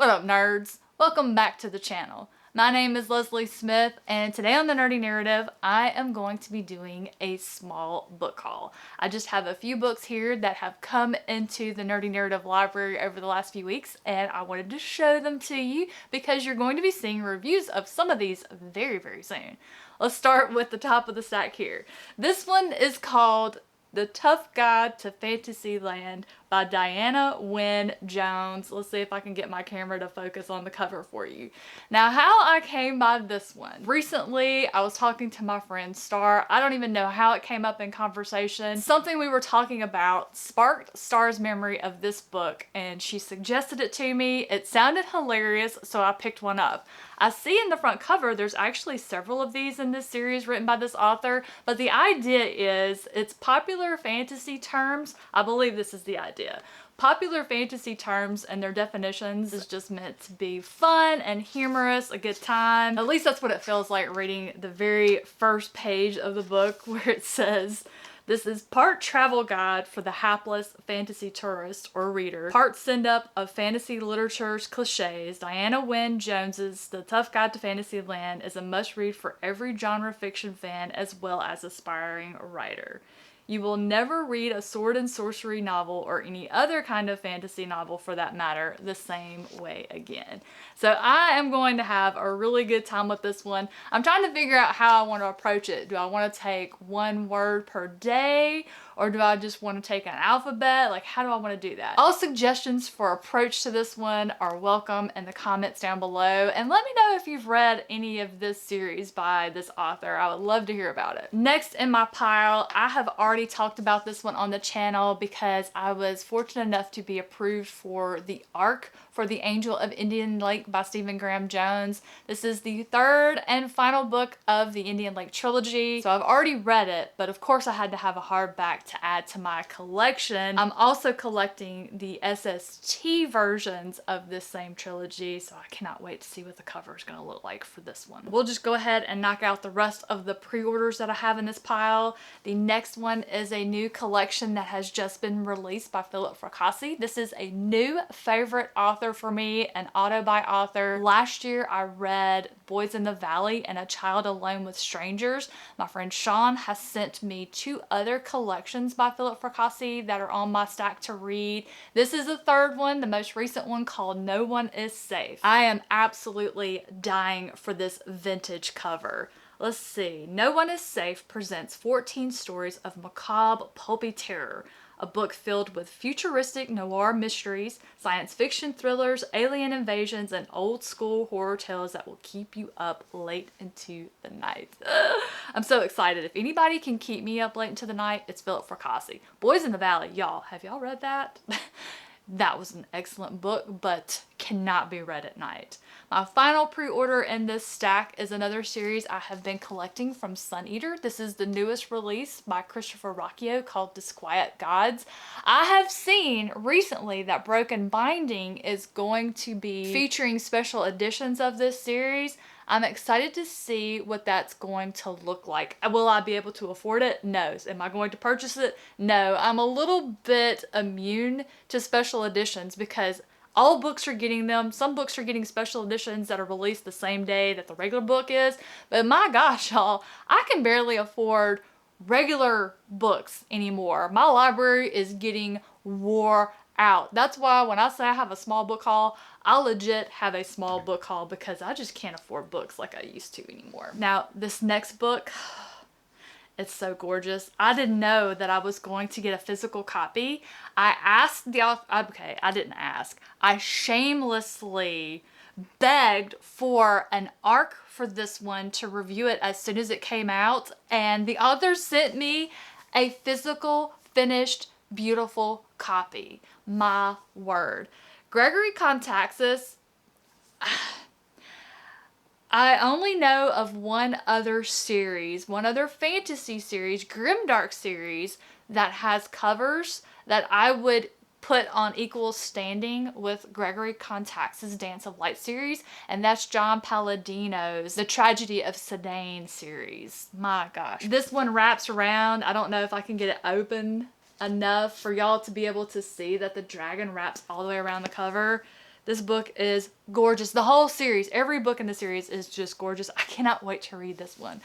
What up, nerds? Welcome back to the channel. My name is Leslie Smith, and today on the Nerdy Narrative, I am going to be doing a small book haul. I just have a few books here that have come into the Nerdy Narrative library over the last few weeks, and I wanted to show them to you because you're going to be seeing reviews of some of these very, very soon. Let's start with the top of the stack here. This one is called The Tough Guide to Fantasyland by Diana Wynne Jones. Let's see if I can get my camera to focus on the cover for you. Now, how I came by this one. Recently, I was talking to my friend Star. I don't even know how it came up in conversation. Something we were talking about sparked Star's memory of this book, and she suggested it to me. It sounded hilarious, so I picked one up. I see in the front cover there's actually several of these in this series written by this author, but the idea is it's popular fantasy terms. I believe this is the idea. Popular fantasy terms and their definitions is just meant to be fun and humorous, a good time. At least that's what it feels like reading the very first page of the book, where it says, "This is part travel guide for the hapless fantasy tourist or reader, part send-up of fantasy literature's cliches. Diana Wynne Jones's The Tough Guide to Fantasyland is a must-read for every genre fiction fan as well as aspiring writer. You will never read a sword and sorcery novel, or any other kind of fantasy novel for that matter, the same way again." So I am going to have a really good time with this one. I'm trying to figure out how I want to approach it. Do I want to take one word per day, or do I just want to take an alphabet? Like, how do I want to do that? All suggestions for approach to this one are welcome in the comments down below, and let me know if you've read any of this series by this author. I would love to hear about it. Next in my pile, I have already talked about this one on the channel because I was fortunate enough to be approved for the ARC for The Angel of Indian Lake by Stephen Graham Jones. This is the third and final book of the Indian Lake trilogy, so I've already read it, but of course I had to have a hardback to add to my collection. I'm also collecting the SST versions of this same trilogy, so I cannot wait to see what the cover is going to look like for this one. We'll just go ahead and knock out the rest of the pre-orders that I have in this pile. The next one is a new collection that has just been released by Philip Fracassi. This is a new favorite author for me, an auto-buy author. Last year I read Boys in the Valley and A Child Alone with Strangers. My friend Sean has sent me two other collections by Philip Fracassi that are on my stack to read. This is the third one, the most recent one, called No One Is Safe. I am absolutely dying for this vintage cover. Let's see. No One Is Safe presents 14 stories of macabre, pulpy terror. A book filled with futuristic noir mysteries, science fiction thrillers, alien invasions, and old school horror tales that will keep you up late into the night. I'm so excited. If anybody can keep me up late into the night, it's Philip Fracassi. Boys in the Valley, y'all, have y'all read that? That was an excellent book, but cannot be read at night. My final pre-order in this stack is another series I have been collecting from Sun Eater. This is the newest release by Christopher Rocchio called Disquiet Gods. I have seen recently that Broken Binding is going to be featuring special editions of this series. I'm excited to see what that's going to look like. Will I be able to afford it? No. Am I going to purchase it? No. I'm a little bit immune to special editions because all books are getting them. Some books are getting special editions that are released the same day that the regular book is. But my gosh, y'all, I can barely afford regular books anymore. My library is getting wore out. That's why when I say I have a small book haul, I legit have a small book haul because I just can't afford books like I used to anymore. Now, this next book, it's so gorgeous. I didn't know that I was going to get a physical copy. I asked the author, okay, I didn't ask. I shamelessly begged for an ARC for this one to review it as soon as it came out, and the author sent me a physical, finished, beautiful copy. My word. Gregory Contaxis, I only know of one other series, one other fantasy series, Grimdark series, that has covers that I would put on equal standing with Gregory Contaxis' Dance of Light series, and that's John Palladino's The Tragedy of Sedaine series. My gosh. This one wraps around. I don't know if I can get it open enough for y'all to be able to see that the dragon wraps all the way around the cover. This book is gorgeous. The whole series, every book in the series is just gorgeous. I cannot wait to read this one.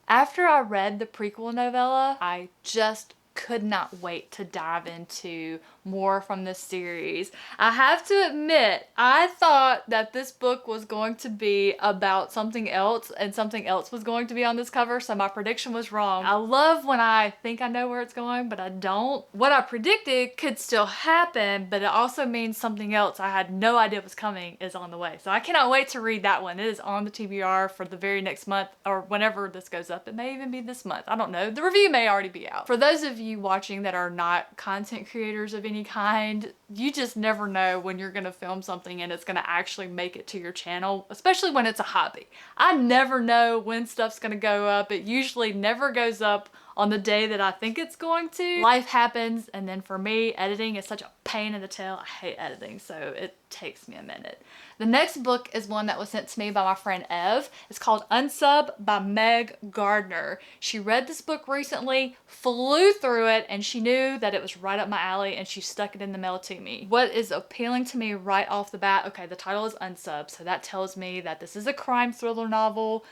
After I read the prequel novella, I just could not wait to dive into more from this series. I have to admit, I thought that this book was going to be about something else and something else was going to be on this cover, so my prediction was wrong. I love when I think I know where it's going, but I don't. What I predicted could still happen, but it also means something else I had no idea was coming is on the way. So I cannot wait to read that one. It is on the TBR for the very next month, or whenever this goes up. It may even be this month. I don't know. The review may already be out. For those of you watching that are not content creators of any kind, you just never know when you're gonna film something and it's gonna actually make it to your channel, especially when it's a hobby. I never know when stuff's gonna go up. It usually never goes up on the day that I think it's going to. Life happens, and then for me, editing is such a pain in the tail. I hate editing, so it takes me a minute. The next book is one that was sent to me by my friend Ev. It's called Unsub by Meg Gardner. She read this book recently, flew through it, and she knew that it was right up my alley, and she stuck it in the mail to me. What is appealing to me right off the bat, okay, the title is Unsub, so that tells me that this is a crime thriller novel.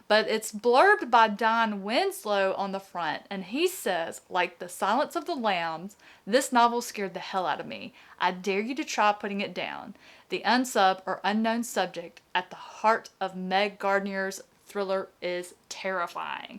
But it's blurbed by Don Winslow on the front, and he says, like The Silence of the Lambs, this novel scared the hell out of me. I dare you to try putting it down. The unsub or unknown subject at the heart of Meg Gardner's thriller is terrifying.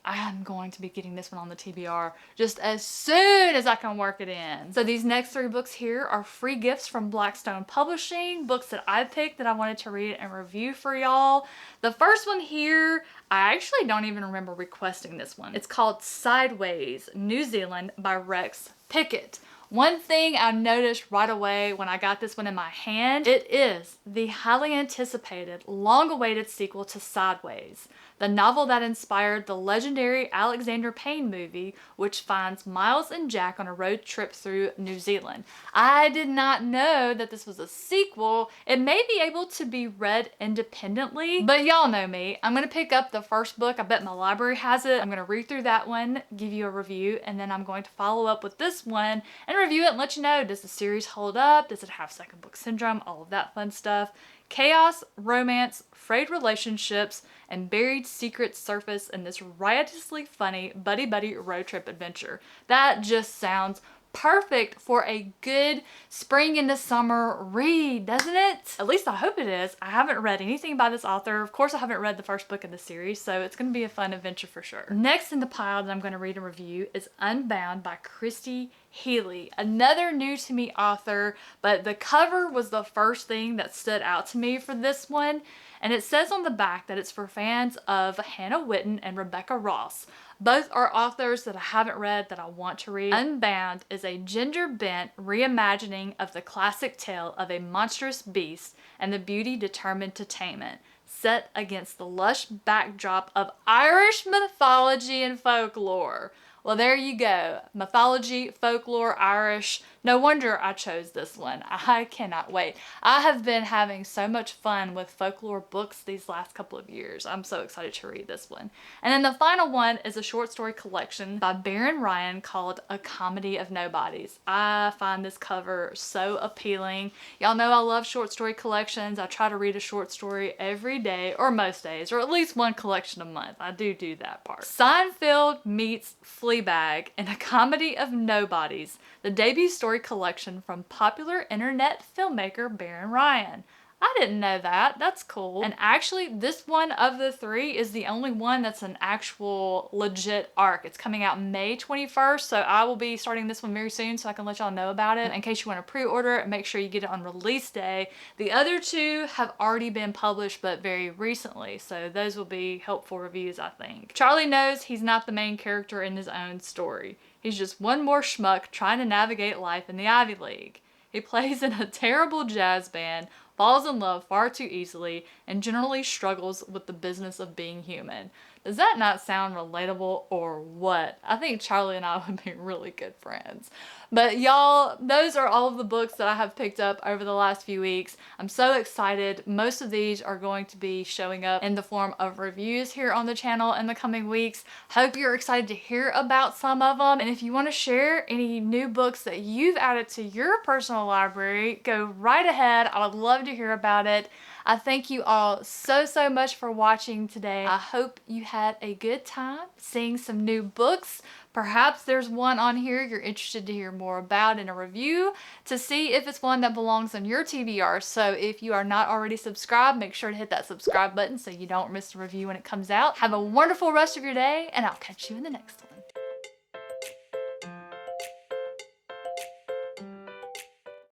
I am going to be getting this one on the TBR just as soon as I can work it in. So these next 3 books here are free gifts from Blackstone Publishing, books that I picked that I wanted to read and review for y'all. The first one here, I actually don't even remember requesting this one. It's called Sideways, New Zealand by Rex Pickett. One thing I noticed right away when I got this one in my hand, it is the highly anticipated, long-awaited sequel to Sideways, the novel that inspired the legendary Alexander Payne movie, which finds Miles and Jack on a road trip through New Zealand. I did not know that this was a sequel. It may be able to be read independently, but y'all know me. I'm going to pick up the first book. I bet my library has it. I'm going to read through that one, give you a review, and then I'm going to follow up with this one and review it and let you know, does the series hold up? Does it have second book syndrome? All of that fun stuff. Chaos, romance, frayed relationships, and buried secrets surface in this riotously funny buddy-buddy road trip adventure. That just sounds perfect for a good spring into summer read, doesn't it? At least I hope it is. I haven't read anything by this author. Of course, I haven't read the first book in the series, so it's going to be a fun adventure for sure. Next in the pile that I'm going to read and review is Unbound by Christy Healy, another new to me author, but the cover was the first thing that stood out to me for this one. And it says on the back that it's for fans of Hannah Witten and Rebecca Ross. Both are authors that I haven't read that I want to read. Unbound is a gender-bent reimagining of the classic tale of a monstrous beast and the beauty determined to tame it, set against the lush backdrop of Irish mythology and folklore. Well, there you go. Mythology, folklore, Irish. No wonder I chose this one. I cannot wait. I have been having so much fun with folklore books these last couple of years. I'm so excited to read this one. And then the final one is a short story collection by Baron Ryan called A Comedy of Nobodies. I find this cover so appealing. Y'all know I love short story collections. I try to read a short story every day, or most days, or at least one collection a month. I do that part. Seinfeld meets Fleabag in A Comedy of Nobodies, the debut story collection from popular internet filmmaker Baron Ryan. I didn't know that. That's cool. And actually, this one of the 3 is the only one that's an actual legit arc. It's coming out May 21st, so I will be starting this one very soon so I can let y'all know about it. In case you want to pre-order it, make sure you get it on release day. The other 2 have already been published, but very recently, so those will be helpful reviews, I think. Charlie knows he's not the main character in his own story. He's just one more schmuck trying to navigate life in the Ivy League. He plays in a terrible jazz band, falls in love far too easily, and generally struggles with the business of being human. Does that not sound relatable or what? I think Charlie and I would be really good friends. But y'all, those are all of the books that I have picked up over the last few weeks. I'm so excited. Most of these are going to be showing up in the form of reviews here on the channel in the coming weeks. Hope you're excited to hear about some of them. And if you want to share any new books that you've added to your personal library, go right ahead. I would love to hear about it. I thank you all so much for watching today. I hope you had a good time seeing some new books. Perhaps there's one on here you're interested to hear more about in a review to see if it's one that belongs on your TBR. So if you are not already subscribed, make sure to hit that subscribe button so you don't miss the review when it comes out. Have a wonderful rest of your day, and I'll catch you in the next one.